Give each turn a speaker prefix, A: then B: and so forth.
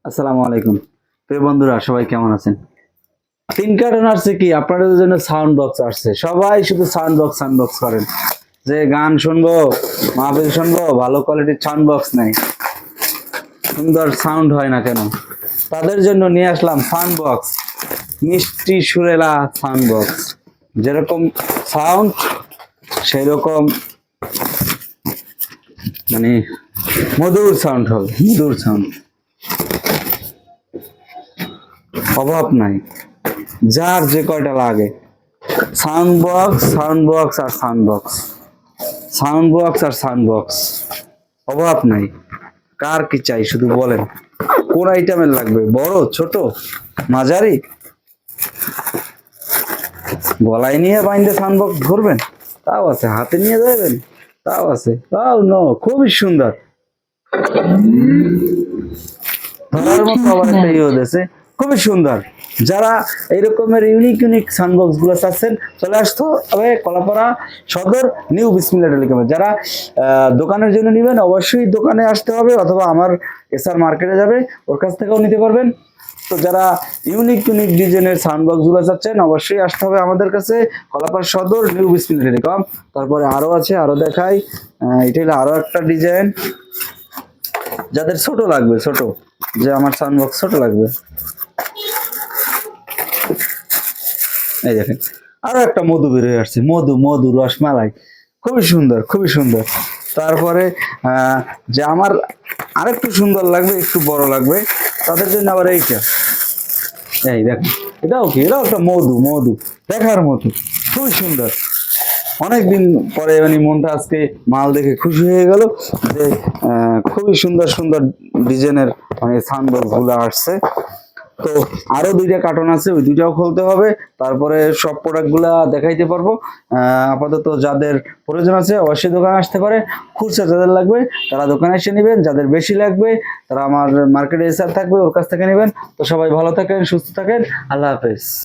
A: আসসালামু আলাইকুম প্রিয় বন্ধুরা, সবাই কেমন আছেন? তিন কারণ আসছে কি, আপনাদের জন্য সাউন্ড বক্স আসছে। সবাই শুধু সাউন্ড বক্স করেন, যে গান শুনবো, মাহফিল শুনবো, ভালো কোয়ালিটির সাউন্ড বক্স নাই, সুন্দর সাউন্ড হয় না কেন। তাদের জন্য নিয়ে আসলাম সাউন্ড বক্স, মিষ্টি সুরেলা সাউন্ড বক্স। যেরকম সাউন্ড সেই রকম মানে মধুর সাউন্ড হবে, মধুর সাউন্ড, অভাব নাই। যার যে কয়টা লাগে, সাউন্ড বক্স, সাউন্ড বক্স আর সাউন্ড বক্স, সাউন্ড বক্স আর সাউন্ড বক্স, অভাব নাই। কার কি চাই শুধু বলেন, কোন আইটেমের লাগবে? বড়, ছোট, মাঝারি? গলায় নিয়ে বাইন্দে সাউন্ড বক্স ধরবেন, তাও আছে। হাতে নিয়ে যাবেন, তাও আছে। তাও খুবই সুন্দর, ধরার মতো আবার একটা ইয়ে দিয়েছে, খুবই সুন্দর। যারা এইরকমের ইউনিক ইউনিক সাউন্ডবক্স গুলো চাচ্ছেন, চলে আসতে হবে কলাপাড়া সদর নিউ বিসমিল্লাহ টেলিকমে। যারা দোকানের জন্য নেবেন, অবশ্যই দোকানে আসতে হবে, অথবা আমার এসআর মার্কেটে যাবে, ওর কাছ থেকেও নিতে পারবেন। তো যারা ইউনিক ইউনিক ডিজাইনের সাউন্ডবক্স গুলো চাচ্ছেন, অবশ্যই আসতে হবে আমাদের কাছে, কলাপাড়া সদর নিউ বিসমিল্লাহ টেলিকম। তারপরে আরো আছে, আরো দেখাই। এটা হলো আরো একটা ডিজাইন। যাদের ছোট লাগবে, ছোট, যে আমার সাউন্ড বক্স ছোট লাগবে, এই দেখেন আরো একটা মধু বের হয়ে আসছে, মধু মধু রসমালাই, খুবই সুন্দর, খুবই সুন্দর। তারপরে যে আমার আরেকটু সুন্দর লাগবে, একটু বড় লাগবে, তাদের জন্য আবার এইটা, এই দেখেন, এটাও কি, এটাও একটা মধু, মধু দেখার মতো, খুবই সুন্দর। অনেকদিন পরে মানে মনটা আজকে মাল দেখে খুশি হয়ে গেল, যে খুবই সুন্দর সুন্দর ডিজাইনের মানে সাউন্ডবক্স গুলো আসছে। তো আরো দুইটা কার্টন আছে, ওই দুইটাও খুলতে হবে, তারপরে সব প্রোডাক্ট গুলা দেখাইতে পারবো। আপাতত যাদের প্রয়োজন আছে অবশ্যই দোকানে আসতে পারে। খুচরা যাদের লাগবে তারা দোকানে এসে নেবেন, যাদের বেশি লাগবে তারা আমার মার্কেটে এসে থাকবে, ওর কাছ থেকে নেবেন। তো সবাই ভালো থাকেন, সুস্থ থাকেন, আল্লাহ হাফেজ।